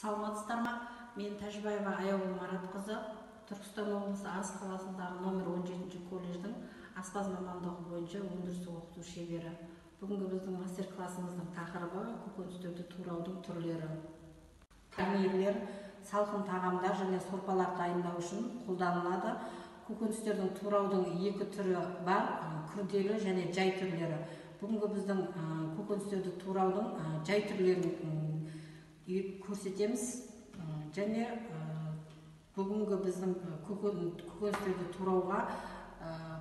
Саламатсыздар ма? Мен Тәжібаева Аяулы Маратқызы, Түркістан облысы Арыс қаласындағы номер 17 колледждің аспаз мамандығы бойынша өндіріс оқыту шебері. Бүгінгі біздің мастер-классымыздың тақырыбы көкөністерді тураудың түрлері. Гарнирлер, салқын тағамдар және сорпалар дайындау үшін қолданылады. Көкөністердің тураудың екі түрі бар, күрделі және жай түрлері. Бүгінгі біздің көкөністерді тураудың жай түрлерін көрсетеміз, және бүгінгі біздің көкөністерді турауға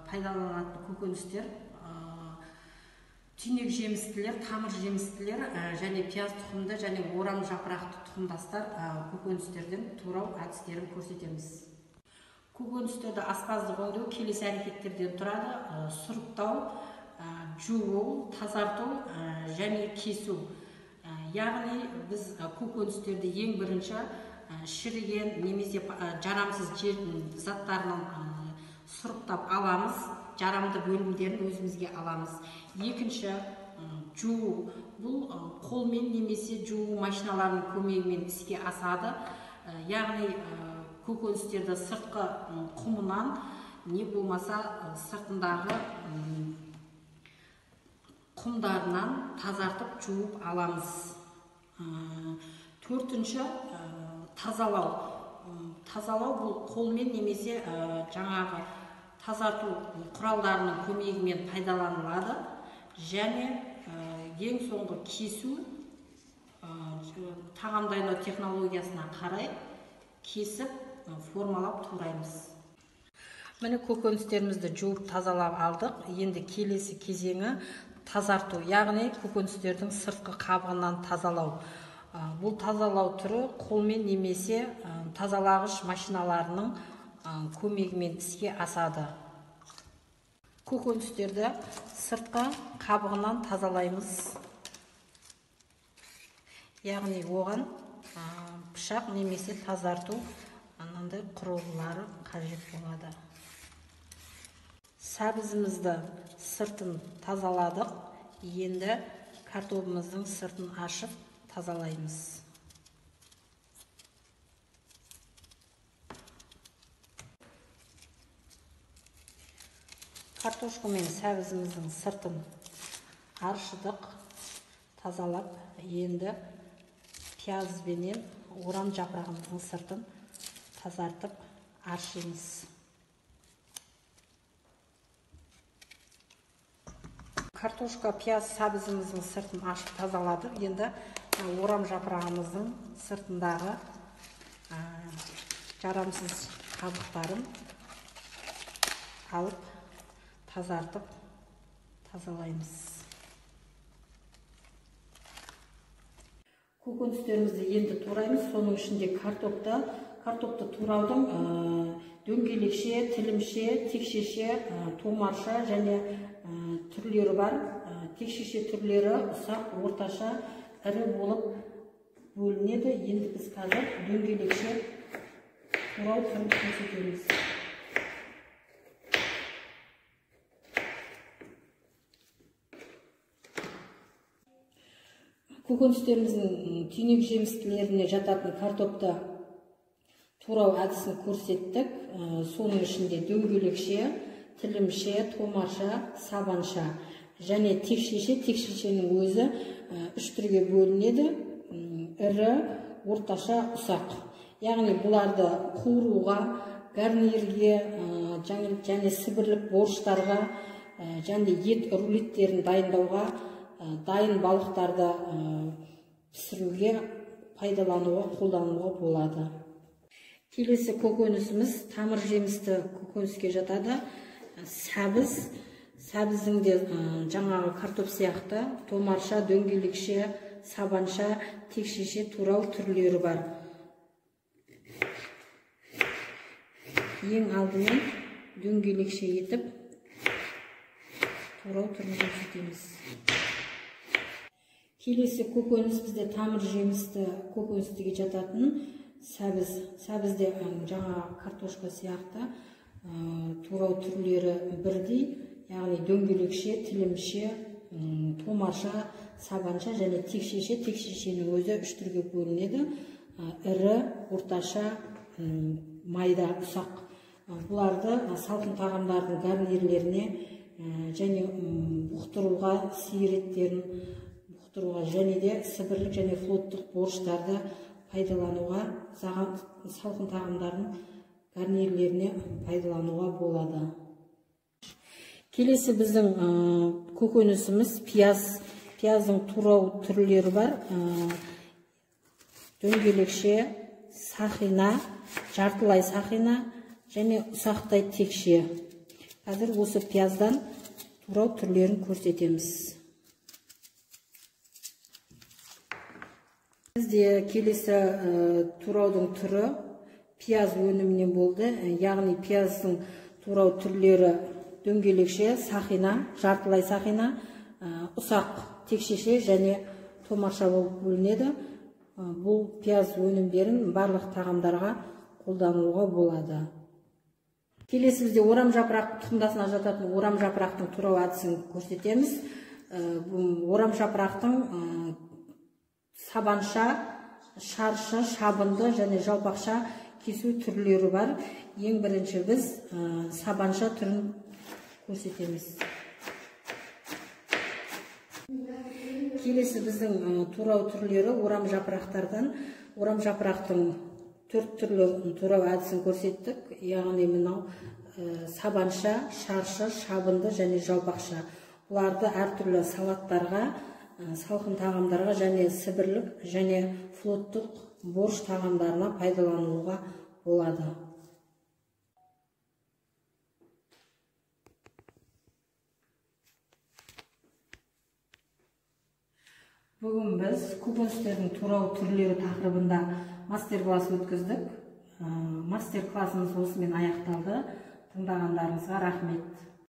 пайдаланатын көкөністер түйнек жемістілер, тамыр жемістілер және пияз тұқымды және орам жапырақты тұқымдастар көкөністердің турау әдістерін көрсетеміз. Көкөністерді аспаздық өңдеу келесі әрекеттерден тұрады: сұрыптау, жуу, тазарту және кесу. Яғни біз көкөністерді ең бірінші шіріген немесе жарамсыз заттарынан сұрыптап аламыз, жарамды бөлімдерін өзімізге аламыз. Екінші, жуу. Бұл қолмен немесе жуу машиналарының көмегімен іске асады. Яғни көкөністерді сыртқы құмынан не болмаса сыртындағы құмдарынан тазартып жуып аламыз. Төртінші, тазалау. Тазалау бұл қолмен немесе жаңағы тазарту құралдарының көмегімен пайдаланылады. Және ең соңғы кесу, тағамдайлау технологиясына қарай кесіп формалап тураймыз. Міне көкөністерімізді жуып тазалап алдық. Енді келесі кезеңі тазарту, яғни көкөністердің сыртқы қабығынан тазалау. Бұл тазалау түрі қолмен немесе тазалағыш машиналарының көмегімен іске асады. Көкөністерді сыртқы қабығынан тазалаймыз. Яғни оған пышақ немесе тазарту анандай құрылғылары қажет болады. Сәбізімізді сыртын тазаладық. Енді картобымыздың сыртын ашып тазалаймыз. Картошка мен сәбізіміздің сыртын аршыдық, тазалап. Енді пиязбенен орам жапырағымыздың сыртын тазартып аршимыз. Картошка, пияз, сәбізіміздің сыртын ашып тазаладық. Енді орам жапырағымыздың сыртындағы жарамсыз қабықтарын алып тазартып тазалаймыз. Көкөністерімізді енді тураймыз. Соның ішінде картопты тураудың дөңгелекше, тілімше, текшеше, томарша және түрлері бар. Текшеше түрлері ұсақ, орташа, ірі болып бөлінеді. Енді біз қазір дөңгелекше турау түрін көрсетеміз. Көкөністеріміздің түйнек жемістілеріне жататын картопты турау әдісін көрсеттік. Соның ішінде дөңгелекше, тілімше, томарша, сабанша және текшеше. Текшешенің өзі үш түрге бөлінеді: ірі, орташа, ұсақ. Яғни бұларды қуыруға, гарнирге және сібірлік борщтарға және ет рулеттерін дайындауға, дайын балықтарды пісіруге, пайдалануға, қолдануға болады. Келесі көкөнісіміз тамыр жемісті көкөніске жатады. Сәбіздің де жаңағы картоп сияқты томарша, дөңгелекше, сабанша, текшеше турау түрлері бар. Ең алдымен дөңгелекше етіп турау түрін көрсетеміз. Келесі көкөніс бізде тамыр жемісті көкөністіге жататын сәбізде жаңа картошка сияқты турау түрлері бірдей, яғни дөңгелекше, тілімше, томарша, сабанша және текшеше. Текшешенің өзі үш түрге бөлінеді: ірі, орташа, майда, ұсақ. Бұларды салқын тағамдардың гарнирлеріне және бұқтыруға, сиыр еттерін бұқтыруға және де сібірлік және флоттық борщтарды пайдалануға, салқын тағамдардың гарнирлеріне пайдалануға болады. Келесі біздің көкөнісіміз пияз. Пияздың турау түрлері бар. Дөңгелекше, сақина, жартылай сақина және ұсақтай текше. Қазір осы пияздан турау түрлерін көрсетеміз. Бізде келесі тураудың түрі пияз өнімінен болды. Яғни пияздың турау түрлері дөңгелекше, сақина, жартылай сақина, ұсақ текшеше және томарша болып бөлінеді. Бұл пияз өнімдерін барлық тағамдарға қолдануға болады. Келесі бізде орам жапырақ тұқымдасына жататын орам жапырақтың турау әдісін көрсетеміз. Орам жапырақтың сабанша, шаршы, шабынды және жалпақша кесу түрлері бар. Ең бірінші біз сабанша түрін көрсетеміз. Келесі біздің турау түрлері орам жапырақтардан. Орам жапырақтың 4 түрлі турау әдісін көрсеттік. Яғни мынау сабанша, шаршы, шабынды және жалпақша. Бұларды әртүрлі салаттарға, салқын тағамдарға және сібірлік және флоттық борщ тағамдарына пайдалануға болады. Бүгін біз көкөністердің турау түрлері тақырыбында мастер-класс өткіздік. Мастер-классымыз осымен аяқталды. Тыңдағандарыңызға рахмет.